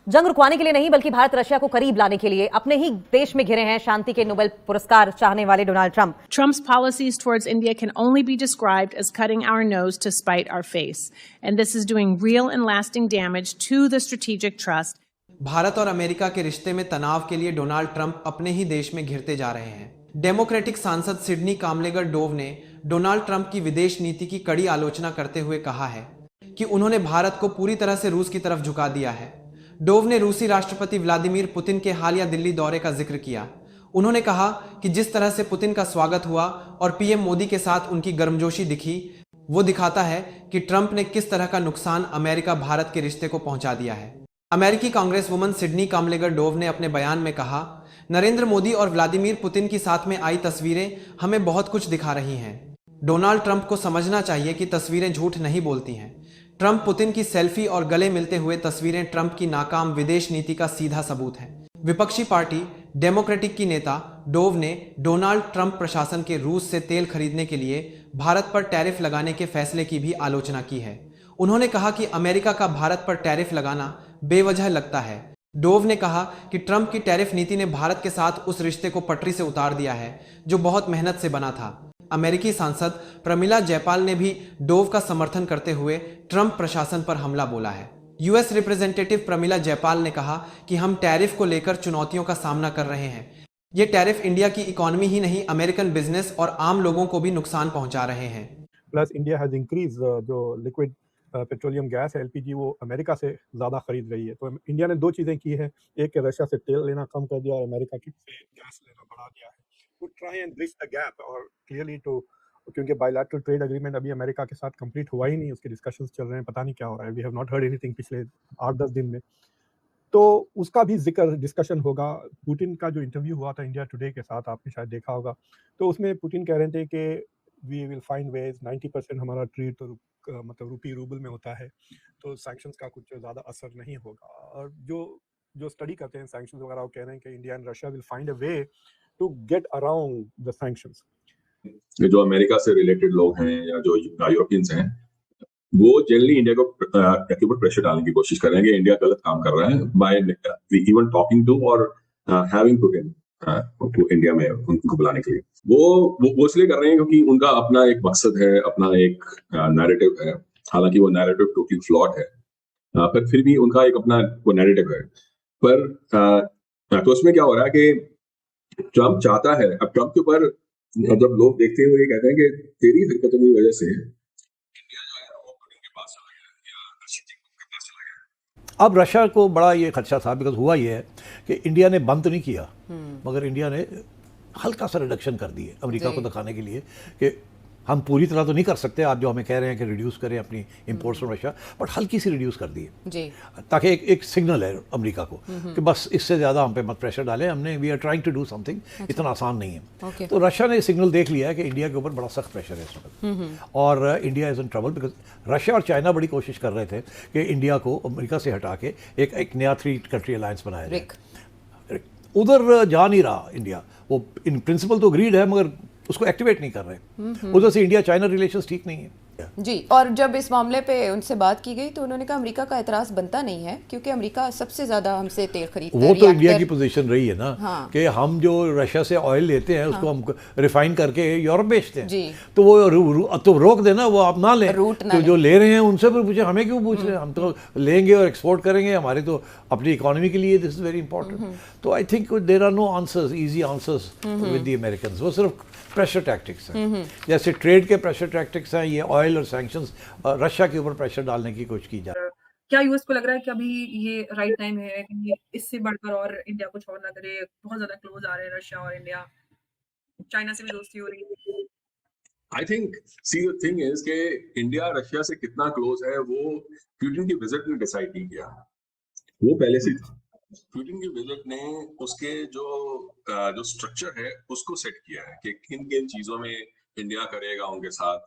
जंग रुकवाने के लिए नहीं बल्कि भारत रशिया को करीब लाने के लिए अपने ही देश में घिरे हैं शांति के नोबेल पुरस्कार चाहने वाले Donald Trump. Trump's policies towards India can only be described as cutting our nose to spite our face, and this is doing real and lasting damage to the strategic trust. Bharat और America के रिश्ते में तनाव के लिए Donald Trump अपने ही देश में घिरते जा रहे हैं। डेमोक्रेटिक सांसद सिडनी कामलेगर डोव ने डोनाल्ड ट्रंप की विदेश नीति की कड़ी आलोचना करते हुए कहा है कि उन्होंने भारत को पूरी तरह से रूस की तरफ झुका दिया है। डोव ने रूसी राष्ट्रपति व्लादिमीर पुतिन के हालिया दिल्ली दौरे का जिक्र किया। उन्होंने कहा कि जिस तरह से पुतिन का स्वागत हुआ और पीएम मोदी के साथ उनकी गर्मजोशी दिखी, वो दिखाता है कि ट्रंप ने किस तरह का नुकसान अमेरिका भारत के रिश्ते को पहुंचा दिया है। अमेरिकी कांग्रेस वुमन सिडनी कामलेगर डोव ने अपने बयान में कहा, नरेंद्र मोदी और व्लादिमीर पुतिन की साथ में आई तस्वीरें हमें बहुत कुछ दिखा रही हैं। डोनाल्ड ट्रंप को समझना चाहिए कि तस्वीरें झूठ नहीं बोलती हैं। ट्रंप पुतिन की सेल्फी और गले मिलते हुए तस्वीरें ट्रंप की नाकाम विदेश नीति का सीधा सबूत है। विपक्षी पार्टी डेमोक्रेटिक की नेता डोव ने डोनाल्ड ट्रंप प्रशासन के रूस से तेल खरीदने के लिए भारत पर टैरिफ लगाने के फैसले की भी आलोचना की है। उन्होंने कहा कि अमेरिका का भारत पर टैरिफ लगाना बेवजह लगता है। डोव ने कहा कि ट्रंप की टैरिफ नीति ने भारत के साथ उस रिश्ते को पटरी से उतार दिया है जो बहुत मेहनत से बना था। अमेरिकी सांसद प्रमिला जयपाल ने भी डोव का समर्थन करते हुए ट्रंप प्रशासन पर हमला बोला है। यूएस रिप्रेजेंटेटिव प्रमिला जयपाल ने कहा कि हम टैरिफ को लेकर चुनौतियों का सामना कर रहे हैं। ये टैरिफ इंडिया की इकोनॉमी ही नहीं, अमेरिकन बिजनेस और आम लोगों को भी नुकसान पहुंचा रहे हैं। प्लस इंडिया हैज इंक्रीज जो लिक्विड पेट्रोलियम गैस है एलपीजी, वो अमेरिका से ज़्यादा खरीद रही है। तो इंडिया ने दो चीज़ें की है, एक कि रशिया से तेल लेना कम कर दिया और अमेरिका की गैस लेना बढ़ा दिया है। To try and bridge the gap और क्लियरली टू, क्योंकि बायलैटरल ट्रेड एग्रीमेंट अभी अमेरिका के साथ कंप्लीट हुआ ही नहीं, उसके डिस्कशंस चल रहे हैं, पता नहीं क्या हो रहा है। We have not heard anything पिछले 8-10 दिन में, तो उसका भी जिक्र डिस्कशन होगा। पुतिन का जो इंटरव्यू हुआ था इंडिया टुडे के साथ, आपने शायद देखा होगा, तो उसमें पुतिन कह रहे थे कि वी विल फाइंड वेज, 90% हमारा ट्रेड तो मतलब रूपी रूबल में होता है, तो सैंक्शंस का कुछ ज़्यादा असर नहीं होगा। और जो स्टडी करते हैं सैंक्शंस वगैरह, वो कह रहे हैं कि India and Russia will find a way to get around the sanctions. जो अमेरिका से रिलेटेड लोग हैं या जो यूरोपियंस हैं, वो जनरली इंडिया को के ऊपर प्रेशर डालने की कोशिश कर रहे हैं कि इंडिया गलत काम कर रहा है, बाय इवन टॉकिंग टू और हैविंग पुतिन को इंडिया में उनको बुलाने के लिए। वो इसलिए कर रहे हैं क्योंकि उनका अपना एक मकसद है, अपना एक नैरेटिव है। हालांकि वो नैरेटिव टोटली फ्लॉड है, पर फिर भी उनका एक अपना वो नैरेटिव है। पर तो उसमें क्या हो रहा है कि ट्रंप चाहता है, अब ट्रंप के ऊपर जब लोग देखते हुए ये कहते हैं कि तेरी हरकतों की वजह से इंडिया जो है वो पुतिन के पास चला गया या शी जिनपिंग के पास चला गया। अब रशिया को बड़ा ये खदशा था, बिकॉज हुआ ये है कि इंडिया ने बंद तो नहीं किया, मगर इंडिया ने हल्का सा रिडक्शन कर दिए अमेरिका को दिखाने के लिए कि हम पूरी तरह तो नहीं कर सकते, आप जो हमें कह रहे हैं कि रिड्यूस करें अपनी इंपोर्ट्स फ्रॉम रशिया, बट हल्की सी रिड्यूस कर दिए जी, ताकि एक सिग्नल है अमेरिका को कि बस इससे ज़्यादा हम पे मत प्रेशर डालें, हमने we are trying to do something, इतना आसान नहीं है। तो रशिया ने सिग्नल देख लिया है कि इंडिया के ऊपर बड़ा सख्त प्रेशर है इस वक्त, और India is in trouble because Russia और चाइना बड़ी कोशिश कर रहे थे कि इंडिया को अमेरिका से हटा के एक नया 3 कंट्री अलायंस बनाया जाए। उधर जा नहीं रहा इंडिया, वो इन प्रिंसिपल तो अग्रीड है मगर उसको एक्टिवेट नहीं कर रहे। उधर से इंडिया चाइना रिलेशंस ठीक नहीं है जी। और जब इस मामले पे उनसे बात की गई तो उन्होंने कहा अमेरिका का एतराज़ बनता नहीं है क्योंकि अमेरिका सबसे ज़्यादा हमसे तेल खरीदता है। वो तो इंडिया की पोजीशन रही है ना, कि हम जो रशिया से ऑयल लेते हैं उसको हम रिफाइन करके यूरोप बेचते हैं जी। तो वो तो रोक देना, वो आप ना लें, तो जो ले रहे हैं उनसे भी पूछे, हमें क्यों पूछ रहे हैं, हम तो लेंगे और एक्सपोर्ट करेंगे, हमारे तो अपनी इकोनॉमी के लिए दिस इज वेरी इंपॉर्टेंट। तो I think there are no answers, easy answers with the Americans. वो सिर्फ प्रेशर टैक्टिक्स हैं, जैसे ट्रेड के प्रेशर टैक्टिक्स हैं, ये ऑयल और सैंक्शंस रशिया के ऊपर प्रेशर डालने की कोशिश की जा रही है। क्या यूएस को लग रहा है कि अभी ये राइट टाइम है कि इससे बढ़कर और इंडिया कुछ और ना करे? बहुत ज्यादा क्लोज आ रहे हैं रशिया और इंडिया, चाइना से भी दोस्ती हो रही है। I think see the thing is कि इंडिया रशिया से कितना क्लोज है वो पुतिन की विजिट ने डिसाइड नहीं किया, वो पहले से था। पुतिन की विजिट ने उसके जो स्ट्रक्चर है उसको सेट किया है कि किन किन चीजों में इंडिया करेगा उनके साथ,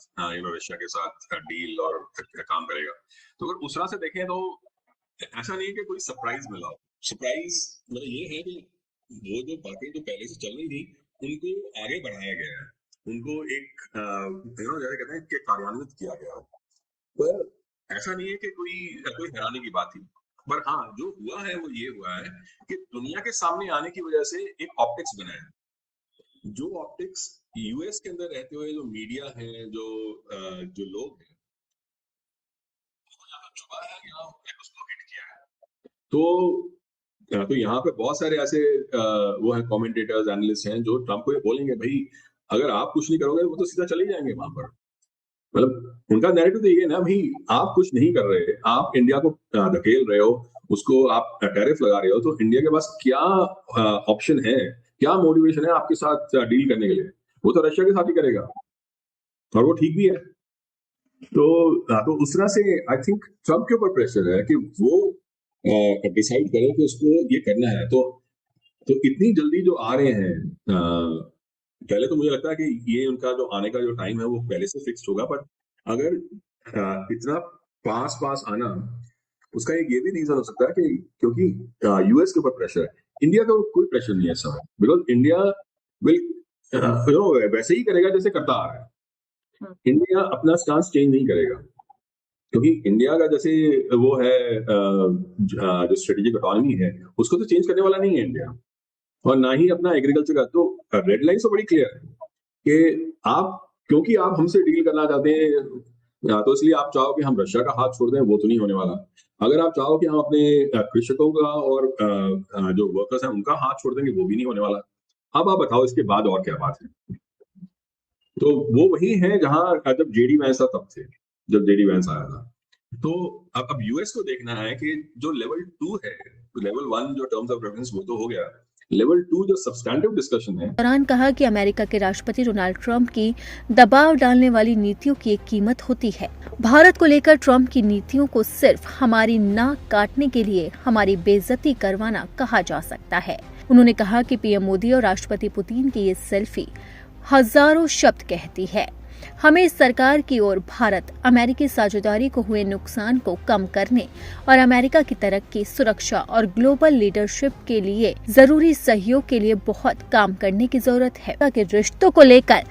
रशिया के साथ डील और काम करेगा। तो अगर उस तरह से देखें तो ऐसा नहीं है कि कोई सरप्राइज मिला। सरप्राइज मतलब ये है कि वो जो बातें जो पहले से चल रही थी उनको आगे बढ़ाया गया है, उनको एक जैसे कहते हैं कि कार्यान्वित किया गया है। पर ऐसा नहीं है कि कोई हैरानी की बात थी। पर हाँ, जो हुआ है वो ये हुआ है कि दुनिया के सामने आने की वजह से एक ऑप्टिक्स बना है, जो ऑप्टिक्स यूएस के अंदर रहते हुए जो मीडिया है, जो लोग हैं, छुपा है, यहाँ उसको हिट किया है। तो यहाँ पे बहुत सारे ऐसे वो हैं कमेंटेटर्स, एनालिस्ट हैं जो ट्रम्प को ये बोलेंगे, भाई अगर आप कुछ नहीं करोगे वो तो सीधा चले जाएंगे वहां पर। मतलब उनका नैरेटिव तो ये है ना, भाई आप कुछ नहीं कर रहे, आप इंडिया को धकेल रहे हो, उसको आप टैरिफ लगा रहे हो, तो इंडिया के पास क्या ऑप्शन है, क्या मोटिवेशन है आपके साथ डील करने के लिए? वो तो रशिया के साथ ही करेगा, और वो ठीक भी है। तो उस तरह से आई थिंक ट्रम्प के ऊपर प्रेशर है कि वो डिसाइड करे कि उसको ये करना है। तो इतनी जल्दी जो आ रहे हैं, पहले तो मुझे लगता है कि ये उनका जो आने का जो टाइम है वो पहले से फिक्स्ड होगा, पर अगर इतना पास आना, उसका एक ये भी रीजन हो सकता है कि क्योंकि यूएस के ऊपर प्रेशर है, इंडिया का कोई प्रेशर नहीं है इस समय, बिकॉज इंडिया विल वैसे ही करेगा जैसे करता आ रहा है। इंडिया अपना स्टांस चेंज नहीं करेगा, क्योंकि इंडिया का जैसे वो है जो स्ट्रेटेजिक ऑटोनॉमी है, उसको तो चेंज करने वाला नहीं है इंडिया, और ना ही अपना एग्रीकल्चर का। तो रेड लाइन तो बड़ी क्लियर है कि क्योंकि आप हमसे डील करना चाहते हैं, तो इसलिए आप चाहो कि हम रशिया का हाथ छोड़ दें, वो तो नहीं होने वाला। अगर आप चाहो कि हम अपने कृषकों का और जो वर्कर्स हैं उनका हाथ छोड़ देंगे, वो भी नहीं होने वाला। अब आप बताओ इसके बाद और क्या बात है? तो वो वही है जहां जब जेडी वैंस था तब थे, जब जेडी वैंस आया था। तो अब यूएस को देखना है कि जो लेवल 2 है, लेवल 1 जो टर्म्स ऑफ रेफरेंस वो तो हो गया, लेवल 2 जो सब्सटैंटिव डिस्कशन है। दौरान कहा कि अमेरिका के राष्ट्रपति डोनाल्ड ट्रंप की दबाव डालने वाली नीतियों की एक कीमत होती है। भारत को लेकर ट्रंप की नीतियों को सिर्फ हमारी नाक काटने के लिए हमारी बेइज्जती करवाना कहा जा सकता है। उन्होंने कहा कि पीएम मोदी और राष्ट्रपति पुतिन की ये सेल्फी हजारों शब्द कहती है। हमें इस सरकार की ओर भारत अमेरिकी साझेदारी को हुए नुकसान को कम करने और अमेरिका की तरक्की, सुरक्षा और ग्लोबल लीडरशिप के लिए जरूरी सहयोग के लिए बहुत काम करने की जरूरत है। के रिश्तों को लेकर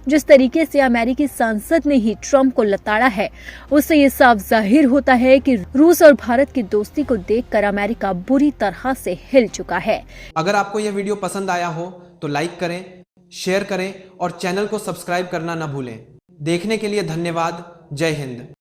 जिस तरीके से अमेरिकी सांसद ने ही ट्रंप को लताड़ा है, उससे ये साफ जाहिर होता है कि रूस और भारत की दोस्ती को देखकर अमेरिका बुरी तरह से हिल चुका है। अगर आपको यह वीडियो पसंद आया हो तो लाइक करें, शेयर करें और चैनल को सब्सक्राइब करना न भूलें। देखने के लिए धन्यवाद। जय हिंद।